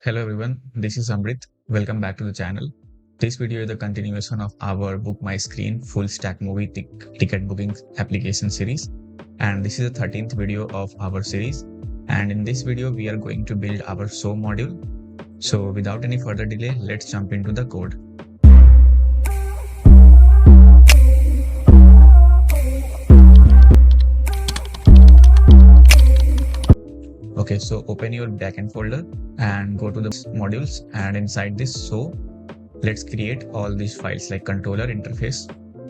Hello everyone, this is Amrit. Welcome back to the channel. This video is the continuation of our BookMyScreen full stack movie ticket booking application series. And this is the 13th video of our series. And in this video, we are going to build our show module. So without any further delay, let's jump into the code. Okay, so open your backend folder and go to the modules, and inside this show, let's create all these files like controller interface.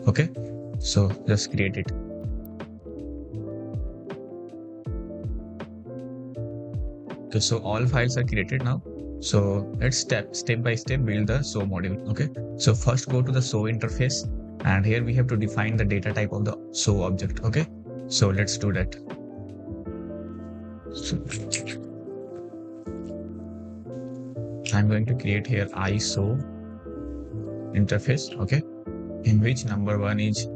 Okay, so just create it. Okay, so all files are created now. So let's step by step build the show module. Okay, so first go to the show interface, and here we have to define the data type of the show object. Okay, so let's do that. So I'm going to create here iShow interface, okay, in which number one is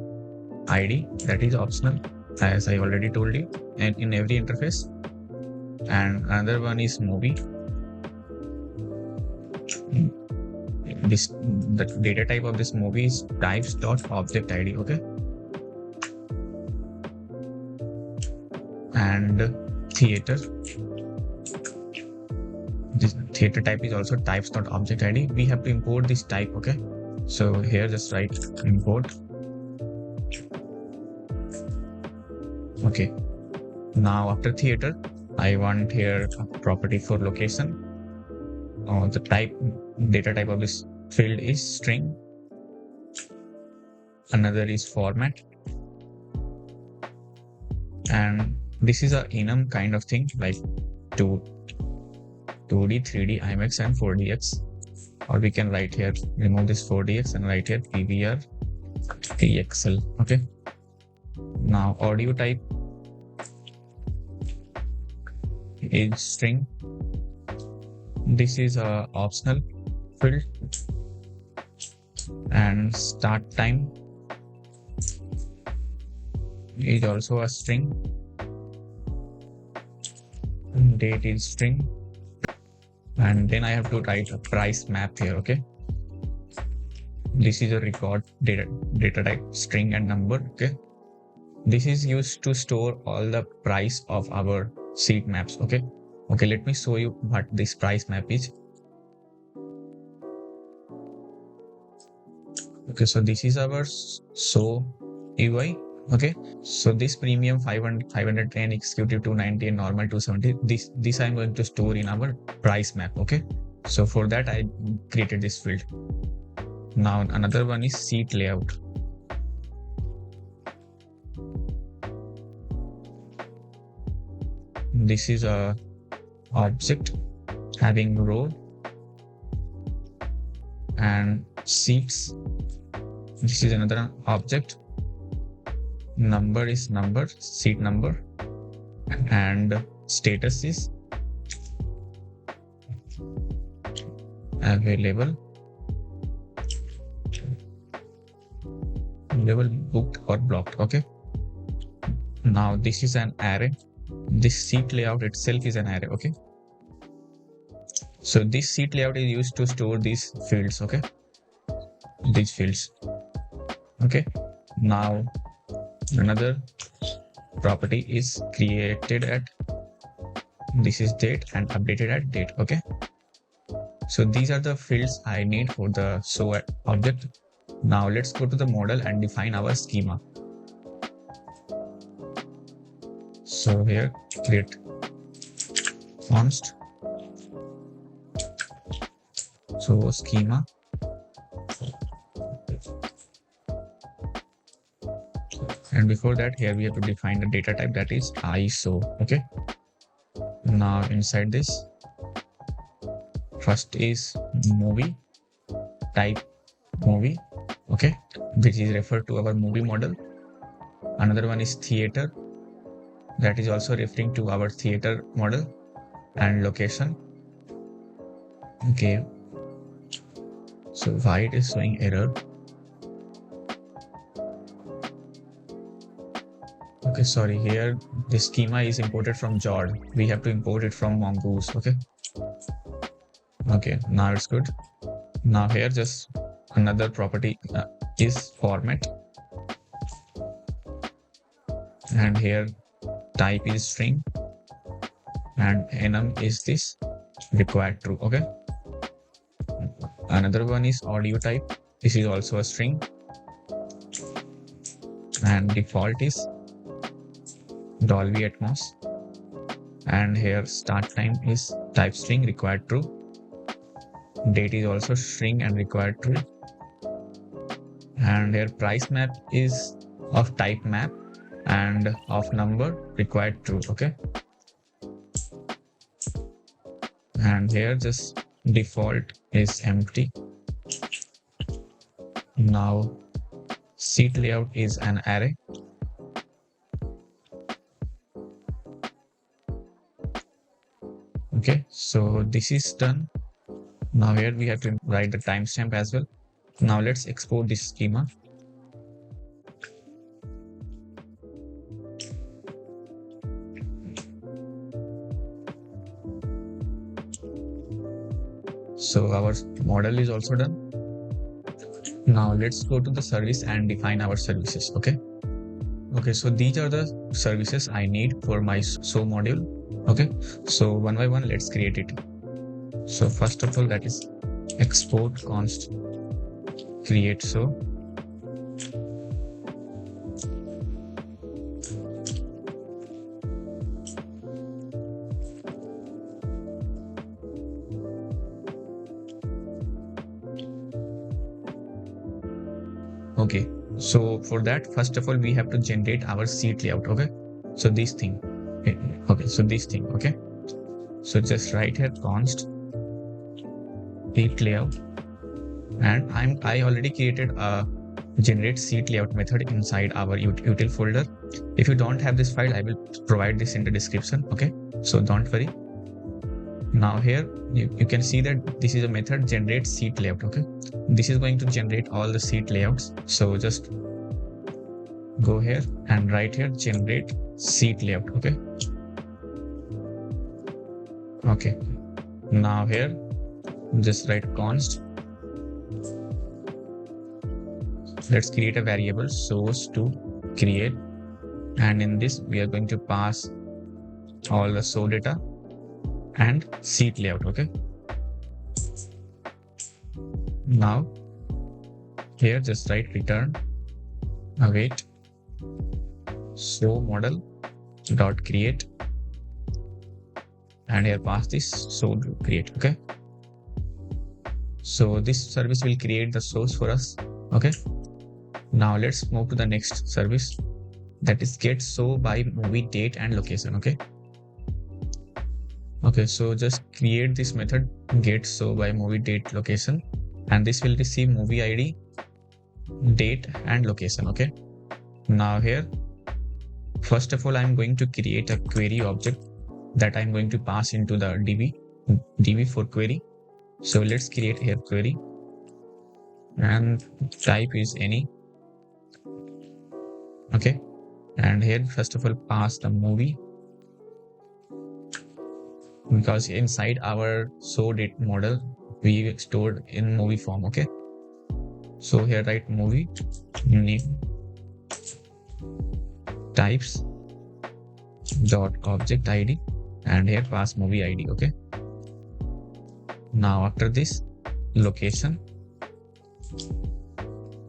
ID, that is optional, as I already told you, and in every interface. And another one is movie. The data type of this movie is types.object ID, okay, and theater. This theater type is also types.object ID. We have to import this type, okay, so here just write import. Okay, now after theater, I want here a property for location. The data type of this field is string. Another is format, and this is a enum kind of thing, like 2D, 3D, IMAX, and 4DX. Or we can write here, remove this 4DX and write here PBR TXL. Okay. Now audio type is string. This is a optional field. And start time is also a string. Date is string. And then I have to write a price map here, okay. This is a record data type, string and number, okay. This is used to store all the price of our seat maps, okay. Okay, let me show you what this price map is. Okay, so this is our show UI. Okay, so this premium 510, executive 290, and normal 270, this I'm going to store in our price map. Okay, so for that I created this field. Now another one is seat layout. This is a object having row and seats. This is another object. Number is number, seat number, and status is available, booked or blocked. Okay, now this is an array. This seat layout itself is an array. Okay, so this seat layout is used to store these fields. Okay, these fields. Okay, now another property is created at, this is date, and updated at date. Okay, so these are the fields I need for the show object. Now let's go to the model and define our schema. So here create const so schema, and before that here we have to define the data type, that is iShow. Okay, now inside this, first is movie type movie, okay, which is referred to our movie model. Another one is theater, that is also referring to our theater model, and location. Okay, so why it is showing error? Okay, sorry, here this schema is imported from Jod. We have to import it from Mongoose. Okay, Okay, now it's good. Now here just another property is format, and here type is string, and enum is this required true. Okay, another one is audio type. This is also a string, and default is Dolby Atmos, and here start time is type string required true. Date is also string and required true, and here price map is of type map and of number required true. Okay, and here just default is empty. Now seat layout is an array. Okay, so this is done. Now here we have to write the timestamp as well. Now let's export this schema. So our model is also done. Now let's go to the service and define our services. Okay, so these are the services I need for my show module. Okay, so one by one let's create it. So first of all, that is export const create show. Okay, so for that, first of all, we have to generate our seat layout. Okay, so this thing. Okay, so this thing. Okay, so just write here const seat layout, and I already created a generate seat layout method inside our util folder. If you don't have this file, I will provide this in the description. Okay, so don't worry. Now here you can see that this is a method generate seat layout. Okay, this is going to generate all the seat layouts. So just go here and write here generate seat layout. Okay, now here just write const. Let's create a variable source to create, and in this we are going to pass all the show data and seat layout. Okay, now here just write return await show model dot create, and here pass this show to create. Okay, so this service will create the source for us. Okay, now let's move to the next service, that is get show by movie date and location. Okay, so just create this method get show by movie date location, and this will receive movie ID, date and location. Okay, now here first of all I'm going to create a query object that I'm going to pass into the DB for query. So let's create here query, and type is any. Okay, and here first of all pass the movie, because inside our show date model we stored in movie form. Okay, so here write movie name types dot object ID, and here pass movie ID. Okay, now after this location,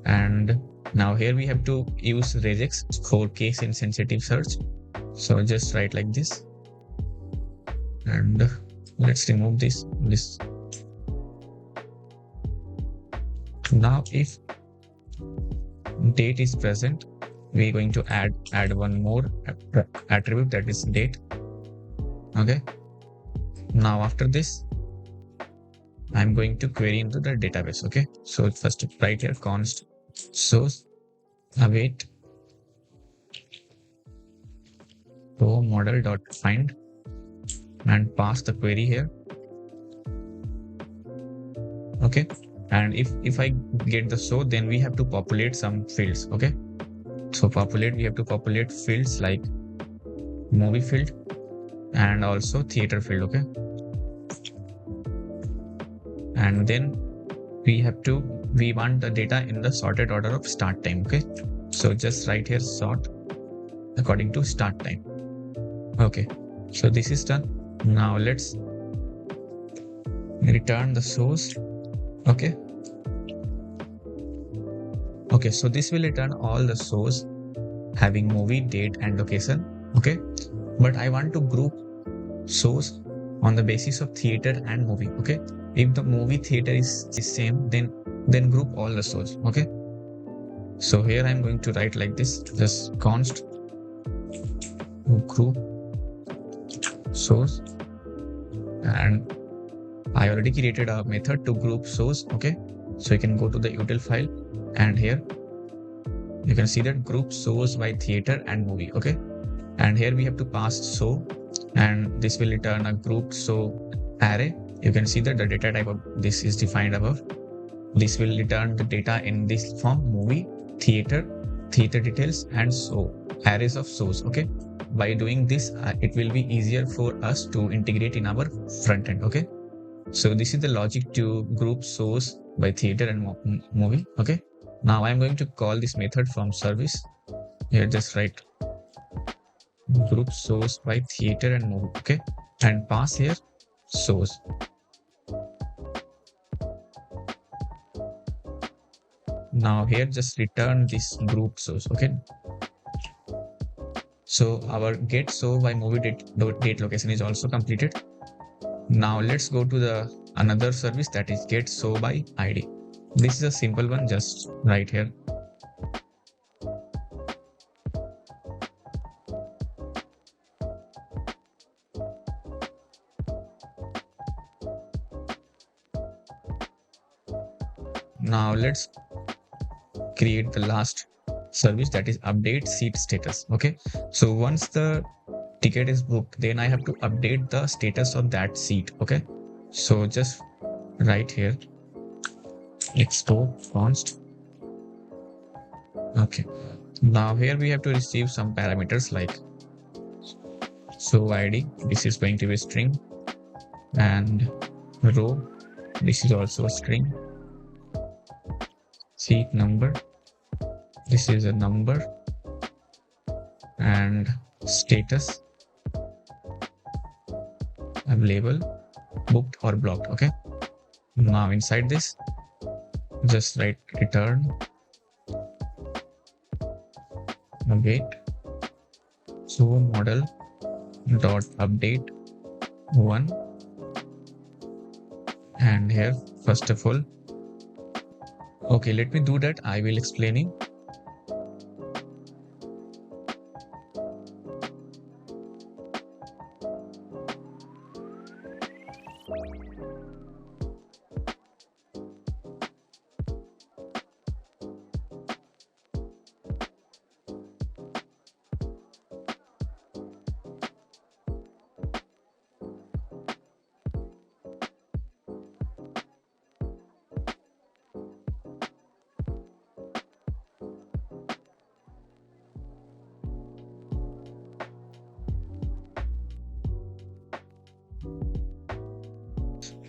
and now here we have to use regex for case insensitive search. So just write like this, and let's remove this. Now if date is present, we're going to add one more attribute, that is date. Okay, now after this I'm going to query into the database. Okay, so first write here const source await show model dot find, and pass the query here. Okay, and if I get the show, then we have to populate some fields. Okay, so we have to populate fields like movie field and also theater field. Okay, and then we want the data in the sorted order of start time. Okay, so just write here sort according to start time. Okay, so this is done. Now let's return the source. Okay, so this will return all the source having movie, date and location. Okay, but I want to group source on the basis of theater and movie. Okay, if the movie theater is the same, then group all the source. Okay, so here I'm going to write like this, just const group source, and I already created a method to group source. Okay, so you can go to the util file, and here you can see that group source by theater and movie. Okay, and here we have to pass so, and this will return a group so array. You can see that the data type of this is defined above. This will return the data in this form: movie, theater details, and so arrays of source. Okay, by doing this, it will be easier for us to integrate in our front end. Okay, so this is the logic to group source by theater and movie. Okay, now I'm going to call this method from service. Here just write group source by theater and movie. Okay, and pass here source. Now here just return this group source. Okay, so our get so by movie date location is also completed. Now let's go to the another service, that is get so by id. This is a simple one, just right here. Now let's create the last service, that is update seat status. Okay, so once the ticket is booked, then I have to update the status of that seat. Okay, so just write here export const. Okay, now here we have to receive some parameters like so id, this is going to be a string, and row, this is also a string, seat number, this is a number, and status available, booked or blocked. Okay, now inside this just write return await so model dot update 1, and here first of all, okay, let me do that, I will explain you.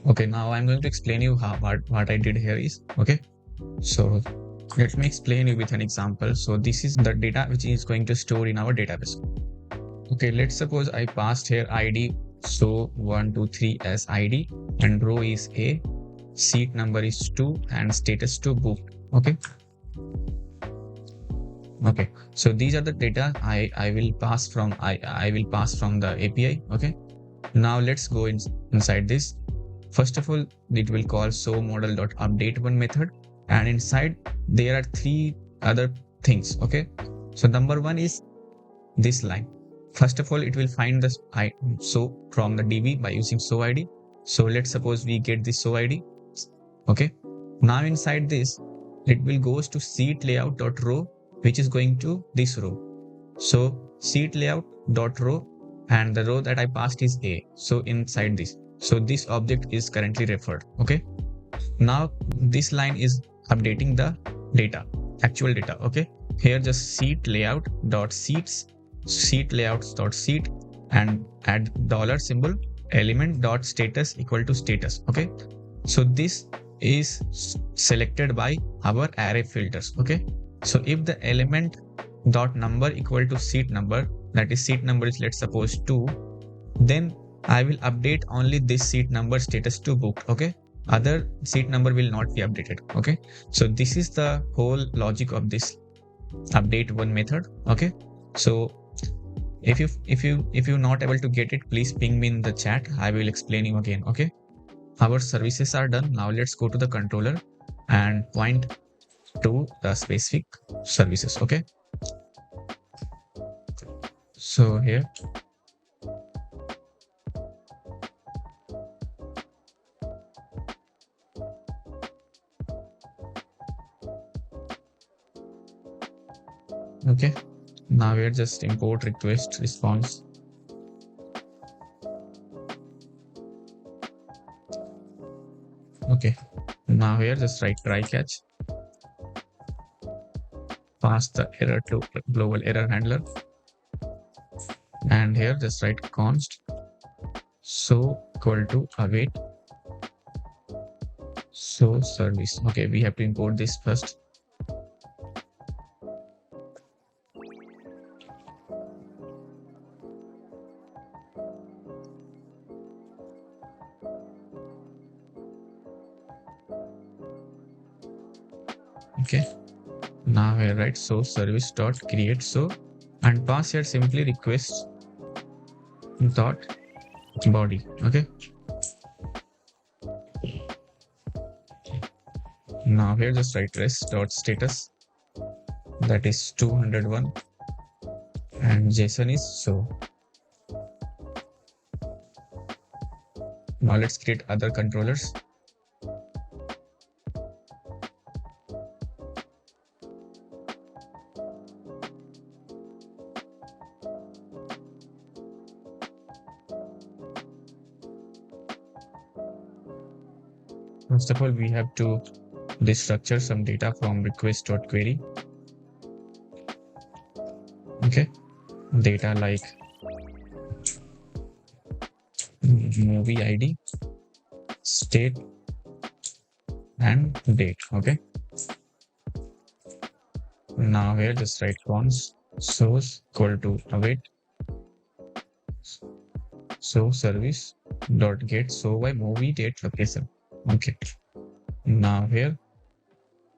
Okay, now I'm going to explain you what I did here is. Okay, so let me explain you with an example. So this is the data which is going to store in our database. Okay, let's suppose I passed here id so 123 as id, and row is a, seat number is 2, and status to booked. Okay, so these are the data I will pass from I will pass from the API. Okay, now let's go inside this. First of all, it will call so model.update one method, and inside there are 3 other things. Okay, so number 1 is this line. First of all, it will find the so from the DB by using so ID. So let's suppose we get this so ID. Okay, now inside this it will goes to seat layout.row, which is going to this row. So seat layout.row, and the row that I passed is A. So inside this, so this object is currently referred. Okay, now this line is updating the data, actual data. Okay, here just seat layout dot seats, seat layouts dot seat, and add dollar symbol element dot status equal to status. Okay, So this is selected by our array filters. Okay. So if the element dot number equal to seat number, that is seat number is let's suppose 2, then I will update only this seat number status to booked. Okay. Other seat number will not be updated. Okay. So this is the whole logic of this update one method. Okay. So if you're not able to get it, please ping me in the chat. I will explain you again. Okay. Our services are done. Now let's go to the controller and point to the specific services. Okay. So here, okay. Now we're just import request response. Okay. Now here just write try catch. Pass the error to global error handler. And here just write const so equal to await so service. Okay, we have to import this first. Okay, now here write so service dot create so and pass here simply request dot body. Okay, now here just write rest dot status, that is 201, and JSON is so. Now let's create other controllers. First of all, we have to destructure some data from request.query. Okay, data like movie ID, state, and date. Okay. Now here just write const source equal to await so service dot get so by movie date location. Okay. Now here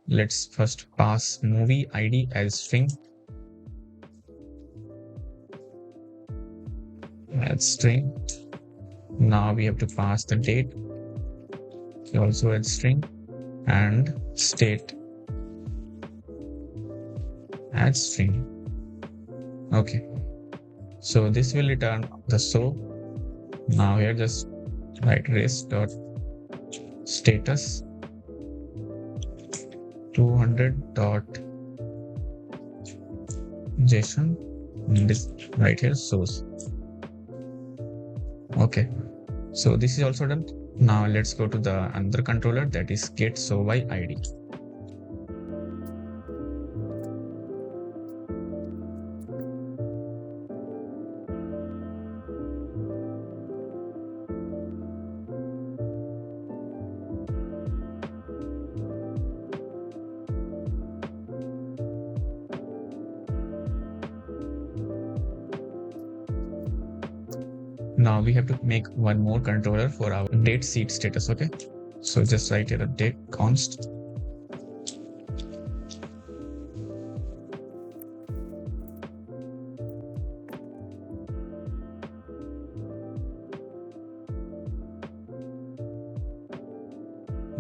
let's first pass movie ID as string. As string. Now we have to pass the date also as string and state as string. Okay. So this will return the so. Now here just write rest dot status 200 dot JSON, this right here source. Okay, so this is also done. Now let's go to the another controller, that is get so by ID. Now we have to make one more controller for our date seat status. Okay, so just write here a date const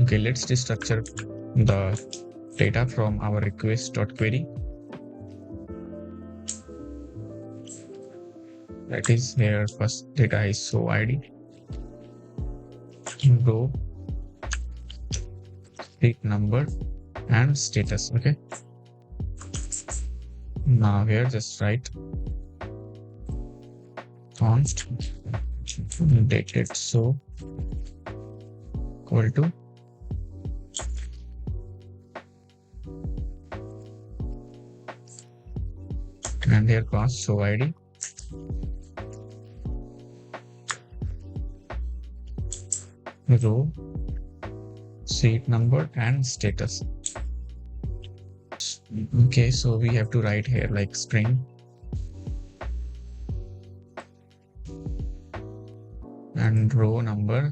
okay. Let's destructure the data from our request.query. That is here first data is so ID, row, seat number, and status. Okay. Now here just write const dated so equal to and here pass so ID, row, seat number and status. Okay, so we have to write here like string and row number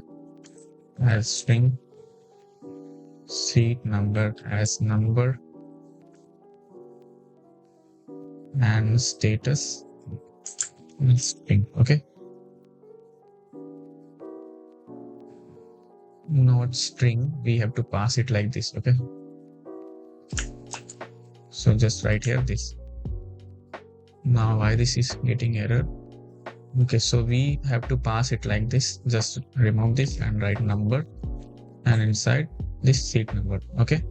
as string, seat number as number, and status string. Okay, not string, we have to pass it like this. Okay, so just write here this. Now why this is getting error? Okay, so we have to pass it like this. Just remove this and write number, and inside this seat number. Okay,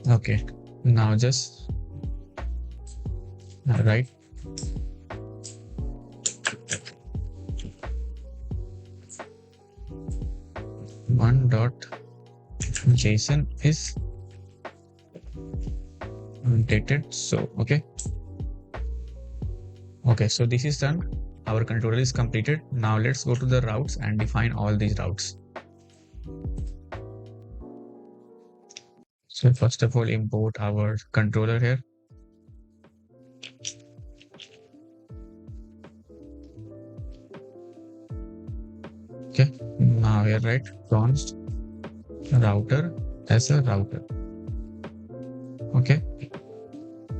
okay, now just write one dot JSON is dated. So okay, so this is done. Our controller is completed. Now let's go to the routes and define all these routes. So first of all, import our controller here. Okay, now here write const router as a router. Okay,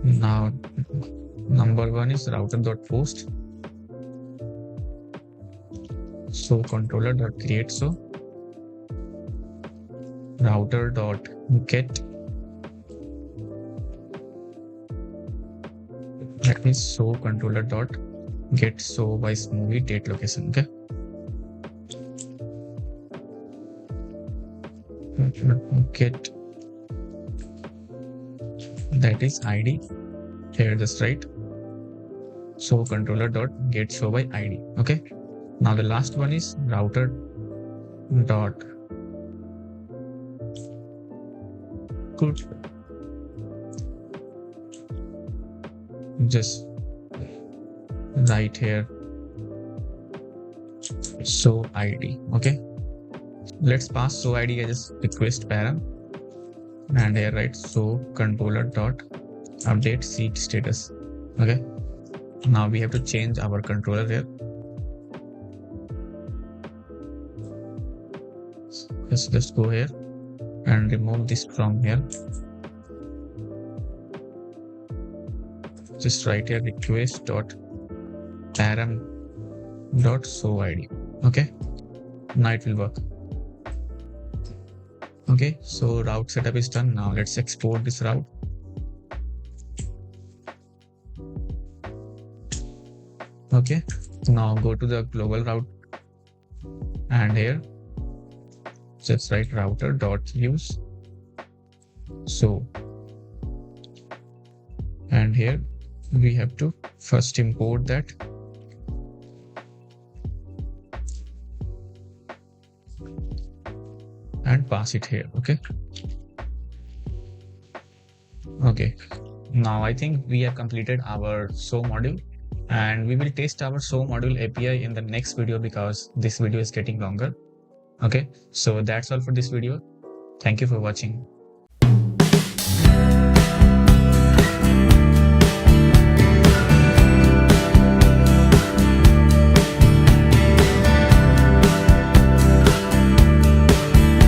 now number one is router.post. So controller.create so router.get, that means so controller.get so by movie date location. Okay, get that is ID. Here just write so controller.get show by ID. Okay, now the last one is router dot good, just write here so ID. Okay, let's pass so ID as request param, and here write so controller dot update seat status. Okay, now we have to change our controller here. Just go here and remove this from here. Just write here request dot param dot show ID. Okay, now it will work. Okay, so route setup is done. Now let's export this route. Okay, now go to the global route, and here just write router dot use so, and here we have to first import that, and pass it here. Okay, okay, now I think we have completed our show module, and we will test our show module API in the next video because this video is getting longer. Okay, so that's all for this video. Thank you for watching.